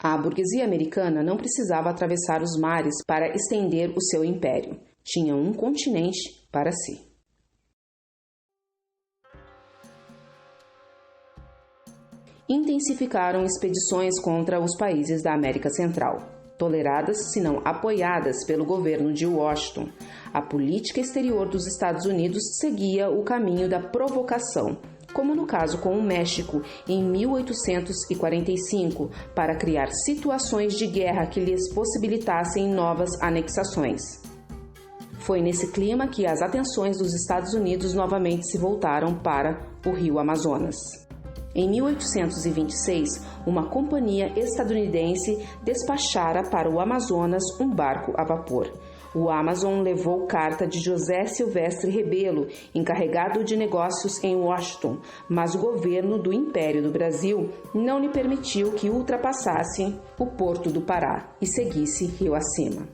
A burguesia americana não precisava atravessar os mares para estender o seu império. Tinha um continente para si. Intensificaram expedições contra os países da América Central, toleradas, se não apoiadas pelo governo de Washington. A política exterior dos Estados Unidos seguia o caminho da provocação, como no caso com o México em 1845, para criar situações de guerra que lhes possibilitassem novas anexações. Foi nesse clima que as atenções dos Estados Unidos novamente se voltaram para o rio Amazonas. Em 1826, uma companhia estadunidense despachara para o Amazonas um barco a vapor. O Amazon levou carta de José Silvestre Rebelo, encarregado de negócios em Washington, mas o governo do Império do Brasil não lhe permitiu que ultrapassasse o Porto do Pará e seguisse rio acima.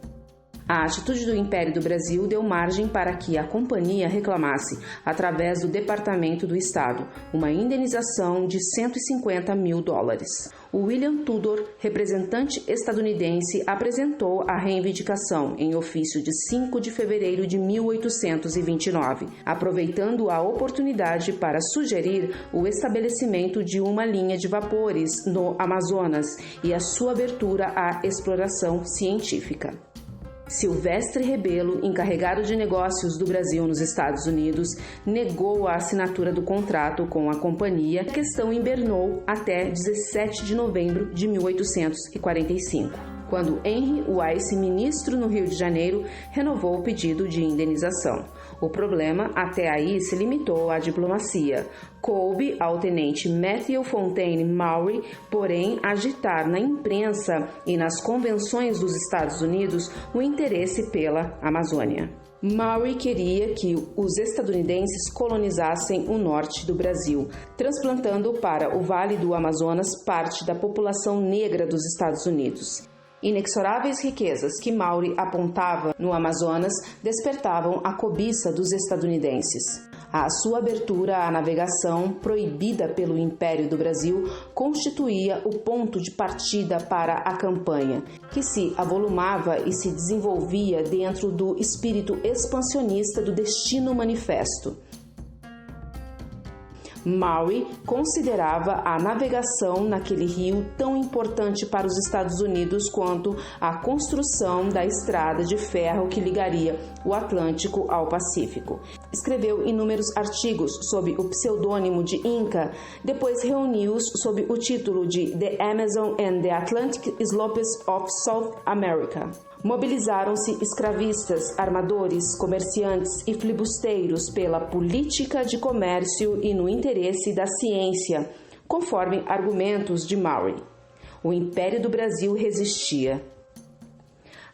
A atitude do Império do Brasil deu margem para que a companhia reclamasse, através do Departamento do Estado, uma indenização de $150 mil. O William Tudor, representante estadunidense, apresentou a reivindicação em ofício de 5 de fevereiro de 1829, aproveitando a oportunidade para sugerir o estabelecimento de uma linha de vapores no Amazonas e a sua abertura à exploração científica. Silvestre Rebelo, encarregado de negócios do Brasil nos Estados Unidos, negou a assinatura do contrato com a companhia. A questão invernou até 17 de novembro de 1845, quando Henry Wise, ministro no Rio de Janeiro, renovou o pedido de indenização. O problema até aí se limitou à diplomacia. Coube ao tenente Matthew Fontaine Maury, porém, agitar na imprensa e nas convenções dos Estados Unidos o interesse pela Amazônia. Maury queria que os estadunidenses colonizassem o norte do Brasil, transplantando para o Vale do Amazonas parte da população negra dos Estados Unidos. Inexoráveis riquezas que Maury apontava no Amazonas despertavam a cobiça dos estadunidenses. A sua abertura à navegação, proibida pelo Império do Brasil, constituía o ponto de partida para a campanha, que se avolumava e se desenvolvia dentro do espírito expansionista do Destino Manifesto. Maury considerava a navegação naquele rio tão importante para os Estados Unidos quanto a construção da estrada de ferro que ligaria o Atlântico ao Pacífico. Escreveu inúmeros artigos sob o pseudônimo de Inca, depois reuniu-os sob o título de The Amazon and the Atlantic Slopes of South America. Mobilizaram-se escravistas, armadores, comerciantes e filibusteiros pela política de comércio e no interesse da ciência, conforme argumentos de Maury. O Império do Brasil resistia.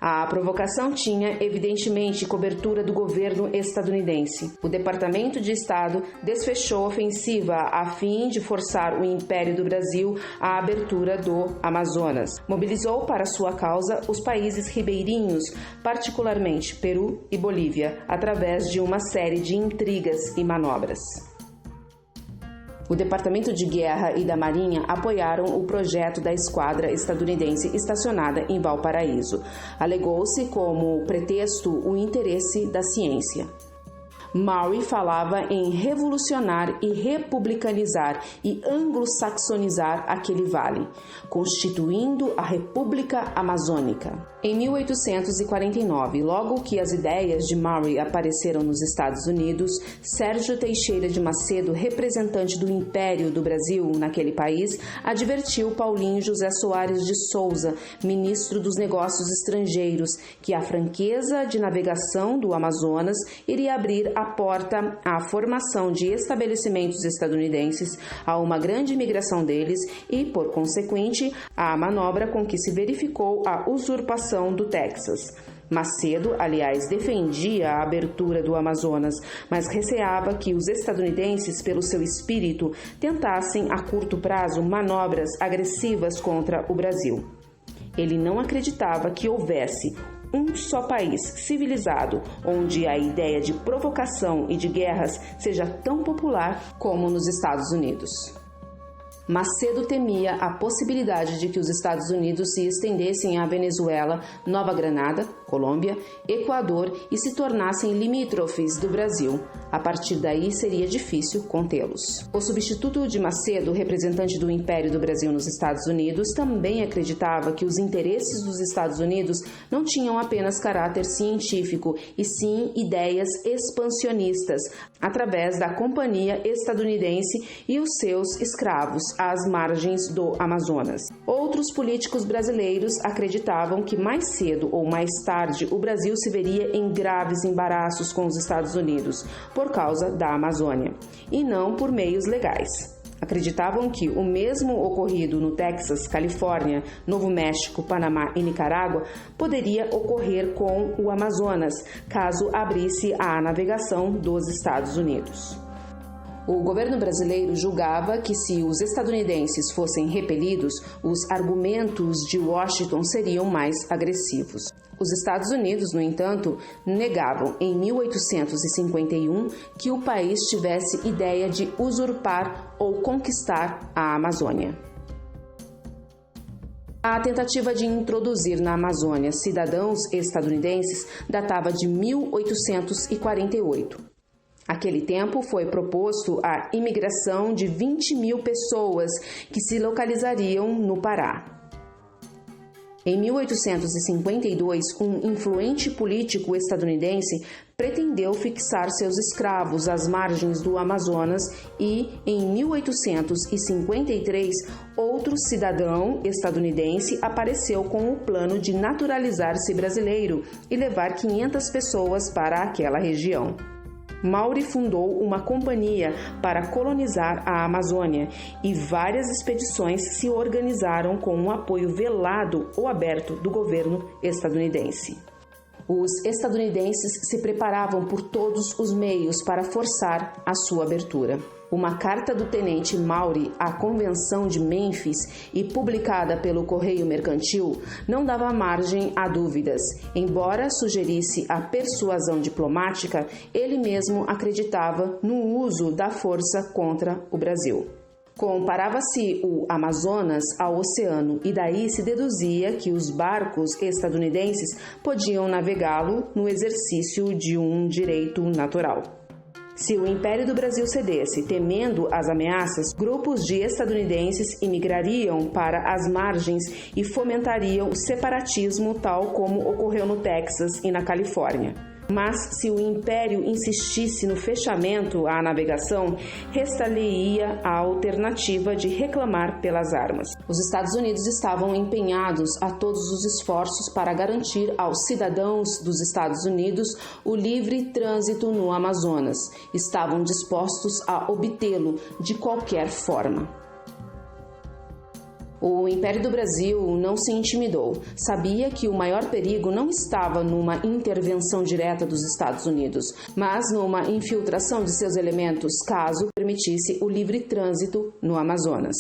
A provocação tinha, evidentemente, cobertura do governo estadunidense. O Departamento de Estado desfechou a ofensiva a fim de forçar o Império do Brasil à abertura do Amazonas. Mobilizou para sua causa os países ribeirinhos, particularmente Peru e Bolívia, através de uma série de intrigas e manobras. O Departamento de Guerra e da Marinha apoiaram o projeto da esquadra estadunidense estacionada em Valparaíso. Alegou-se como pretexto o interesse da ciência. Maury falava em revolucionar e republicanizar e anglo-saxonizar aquele vale, constituindo a República Amazônica. Em 1849, logo que as ideias de Maury apareceram nos Estados Unidos, Sérgio Teixeira de Macedo, representante do Império do Brasil naquele país, advertiu Paulinho José Soares de Souza, ministro dos Negócios Estrangeiros, que a franqueza de navegação do Amazonas iria abrir a porta à formação de estabelecimentos estadunidenses, a uma grande imigração deles e, por consequente, à manobra com que se verificou a usurpação do Texas. Macedo, aliás, defendia a abertura do Amazonas, mas receava que os estadunidenses, pelo seu espírito, tentassem a curto prazo manobras agressivas contra o Brasil. Ele não acreditava que houvesse um só país civilizado onde a ideia de provocação e de guerras seja tão popular como nos Estados Unidos. Macedo temia a possibilidade de que os Estados Unidos se estendessem à Venezuela, Nova Granada, Colômbia, Equador e se tornassem limítrofes do Brasil. A partir daí seria difícil contê-los. O substituto de Macedo, representante do Império do Brasil nos Estados Unidos, também acreditava que os interesses dos Estados Unidos não tinham apenas caráter científico, e sim ideias expansionistas, através da Companhia Estadunidense e os seus escravos às margens do Amazonas. Outros políticos brasileiros acreditavam que mais cedo ou mais tarde o Brasil se veria em graves embaraços com os Estados Unidos por causa da Amazônia, e não por meios legais. Acreditavam que o mesmo ocorrido no Texas, Califórnia, Novo México, Panamá e Nicarágua poderia ocorrer com o Amazonas, caso abrisse a navegação dos Estados Unidos. O governo brasileiro julgava que, se os estadunidenses fossem repelidos, os argumentos de Washington seriam mais agressivos. Os Estados Unidos, no entanto, negavam em 1851 que o país tivesse ideia de usurpar ou conquistar a Amazônia. A tentativa de introduzir na Amazônia cidadãos estadunidenses datava de 1848. Naquele tempo, foi proposto a imigração de 20 mil pessoas que se localizariam no Pará. Em 1852, um influente político estadunidense pretendeu fixar seus escravos às margens do Amazonas e, em 1853, outro cidadão estadunidense apareceu com o plano de naturalizar-se brasileiro e levar 500 pessoas para aquela região. Maury fundou uma companhia para colonizar a Amazônia e várias expedições se organizaram com um apoio velado ou aberto do governo estadunidense. Os estadunidenses se preparavam por todos os meios para forçar a sua abertura. Uma carta do tenente Maury à Convenção de Mênfis e publicada pelo Correio Mercantil não dava margem a dúvidas. Embora sugerisse a persuasão diplomática, ele mesmo acreditava no uso da força contra o Brasil. Comparava-se o Amazonas ao oceano e daí se deduzia que os barcos estadunidenses podiam navegá-lo no exercício de um direito natural. Se o Império do Brasil cedesse, temendo as ameaças, grupos de estadunidenses imigrariam para as margens e fomentariam o separatismo, tal como ocorreu no Texas e na Califórnia. Mas, se o Império insistisse no fechamento à navegação, resta-lhe-ia a alternativa de reclamar pelas armas. Os Estados Unidos estavam empenhados a todos os esforços para garantir aos cidadãos dos Estados Unidos o livre trânsito no Amazonas. Estavam dispostos a obtê-lo de qualquer forma. O Império do Brasil não se intimidou. Sabia que o maior perigo não estava numa intervenção direta dos Estados Unidos, mas numa infiltração de seus elementos, caso permitisse o livre trânsito no Amazonas.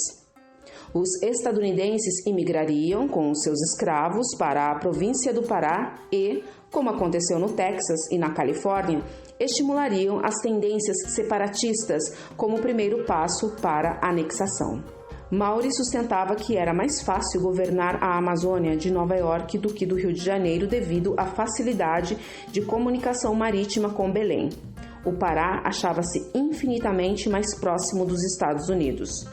Os estadunidenses imigrariam com seus escravos para a província do Pará e, como aconteceu no Texas e na Califórnia, estimulariam as tendências separatistas como primeiro passo para a anexação. Maury sustentava que era mais fácil governar a Amazônia de Nova York do que do Rio de Janeiro devido à facilidade de comunicação marítima com Belém. O Pará achava-se infinitamente mais próximo dos Estados Unidos.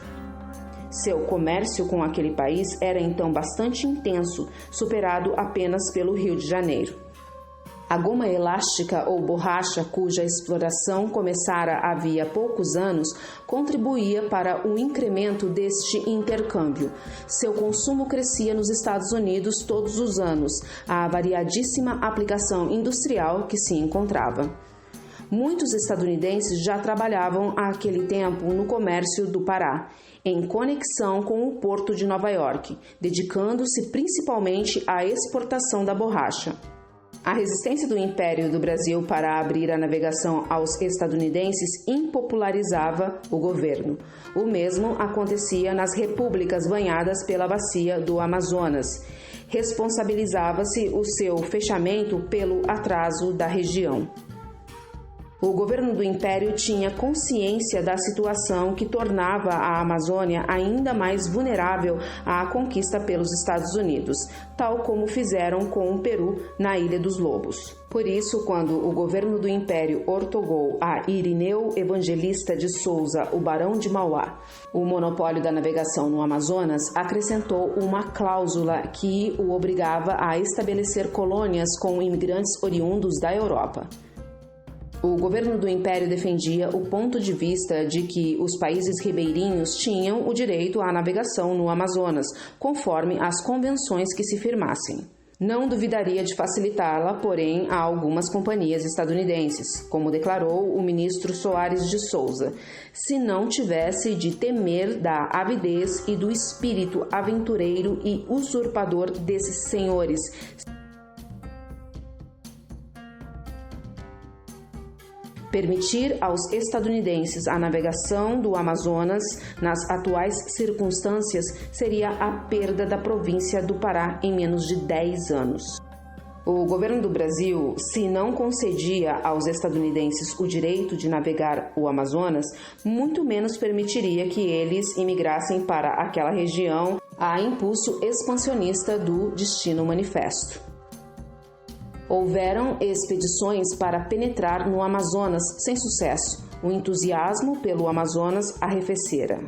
Seu comércio com aquele país era então bastante intenso, superado apenas pelo Rio de Janeiro. A goma elástica ou borracha, cuja exploração começara havia poucos anos, contribuía para o incremento deste intercâmbio. Seu consumo crescia nos Estados Unidos todos os anos, à variadíssima aplicação industrial que se encontrava. Muitos estadunidenses já trabalhavam àquele tempo no comércio do Pará, em conexão com o porto de Nova York, dedicando-se principalmente à exportação da borracha. A resistência do Império do Brasil para abrir a navegação aos estadunidenses impopularizava o governo. O mesmo acontecia nas repúblicas banhadas pela bacia do Amazonas. Responsabilizava-se o seu fechamento pelo atraso da região. O governo do Império tinha consciência da situação que tornava a Amazônia ainda mais vulnerável à conquista pelos Estados Unidos, tal como fizeram com o Peru na Ilha dos Lobos. Por isso, quando o governo do Império ortogou a Irineu Evangelista de Souza, o Barão de Mauá, o monopólio da navegação no Amazonas, acrescentou uma cláusula que o obrigava a estabelecer colônias com imigrantes oriundos da Europa. O governo do Império defendia o ponto de vista de que os países ribeirinhos tinham o direito à navegação no Amazonas, conforme as convenções que se firmassem. Não duvidaria de facilitá-la, porém, a algumas companhias estadunidenses, como declarou o ministro Soares de Souza, se não tivesse de temer da avidez e do espírito aventureiro e usurpador desses senhores. Permitir aos estadunidenses a navegação do Amazonas nas atuais circunstâncias seria a perda da província do Pará em menos de 10 anos. O governo do Brasil, se não concedia aos estadunidenses o direito de navegar o Amazonas, muito menos permitiria que eles imigrassem para aquela região a impulso expansionista do Destino Manifesto. Houveram expedições para penetrar no Amazonas sem sucesso. O entusiasmo pelo Amazonas arrefecera.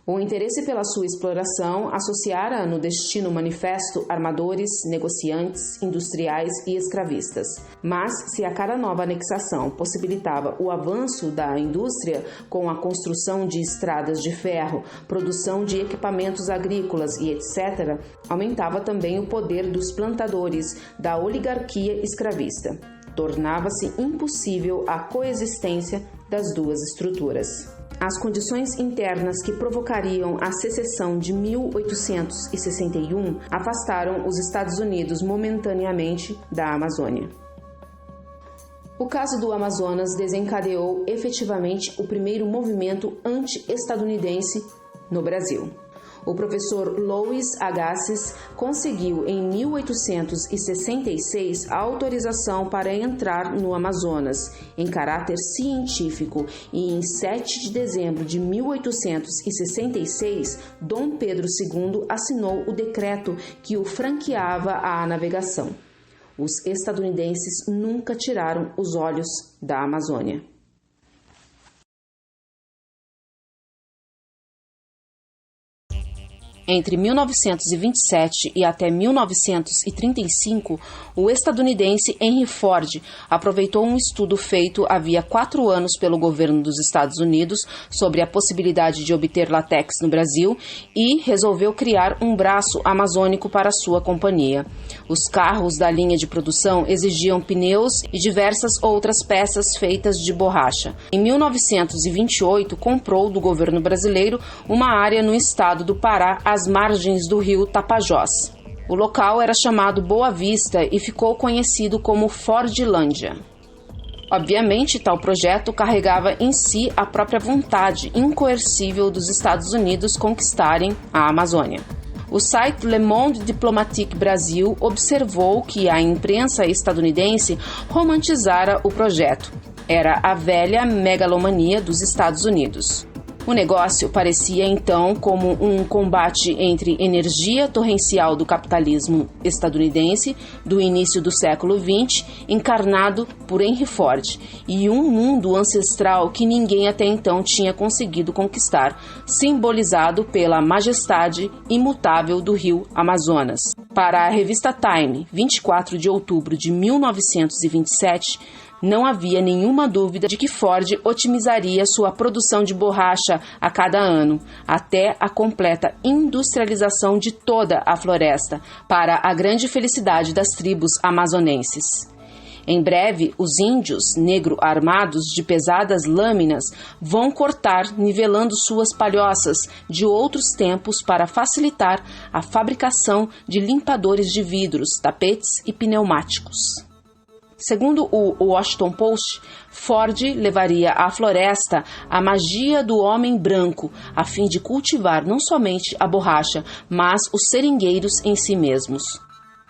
O interesse pela sua exploração associara no Destino Manifesto armadores, negociantes, industriais e escravistas. Mas, se a cada nova anexação possibilitava o avanço da indústria com a construção de estradas de ferro, produção de equipamentos agrícolas e etc., aumentava também o poder dos plantadores da oligarquia escravista. Tornava-se impossível a coexistência das duas estruturas. As condições internas que provocariam a secessão de 1861 afastaram os Estados Unidos momentaneamente da Amazônia. O caso do Amazonas desencadeou efetivamente o primeiro movimento anti-estadunidense no Brasil. O professor Louis Agassiz conseguiu em 1866 a autorização para entrar no Amazonas em caráter científico e em 7 de dezembro de 1866, Dom Pedro II assinou o decreto que o franqueava à navegação. Os estadunidenses nunca tiraram os olhos da Amazônia. Entre 1927 e até 1935, o estadunidense Henry Ford aproveitou um estudo feito havia 4 anos pelo governo dos Estados Unidos sobre a possibilidade de obter látex no Brasil e resolveu criar um braço amazônico para sua companhia. Os carros da linha de produção exigiam pneus e diversas outras peças feitas de borracha. Em 1928, comprou do governo brasileiro uma área no estado do Pará, às margens do rio Tapajós. O local era chamado Boa Vista e ficou conhecido como Fordlândia. Obviamente, tal projeto carregava em si a própria vontade incoercível dos Estados Unidos conquistarem a Amazônia. O site Le Monde Diplomatique Brasil observou que a imprensa estadunidense romantizara o projeto. Era a velha megalomania dos Estados Unidos. O negócio parecia então como um combate entre energia torrencial do capitalismo estadunidense do início do século XX, encarnado por Henry Ford, e um mundo ancestral que ninguém até então tinha conseguido conquistar, simbolizado pela majestade imutável do rio Amazonas. Para a revista Time, 24 de outubro de 1927, não havia nenhuma dúvida de que Ford otimizaria sua produção de borracha a cada ano, até a completa industrialização de toda a floresta, para a grande felicidade das tribos amazonenses. Em breve, os índios negro-armados de pesadas lâminas vão cortar, nivelando suas palhoças de outros tempos para facilitar a fabricação de limpadores de vidros, tapetes e pneumáticos. Segundo o Washington Post, Ford levaria à floresta a magia do homem branco, a fim de cultivar não somente a borracha, mas os seringueiros em si mesmos.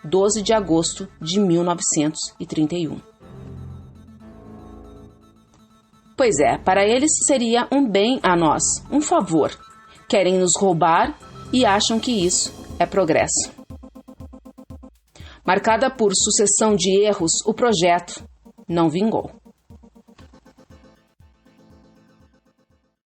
12 de agosto de 1931. Pois é, para eles seria um bem a nós, um favor. Querem nos roubar e acham que isso é progresso. Marcada por sucessão de erros, o projeto não vingou.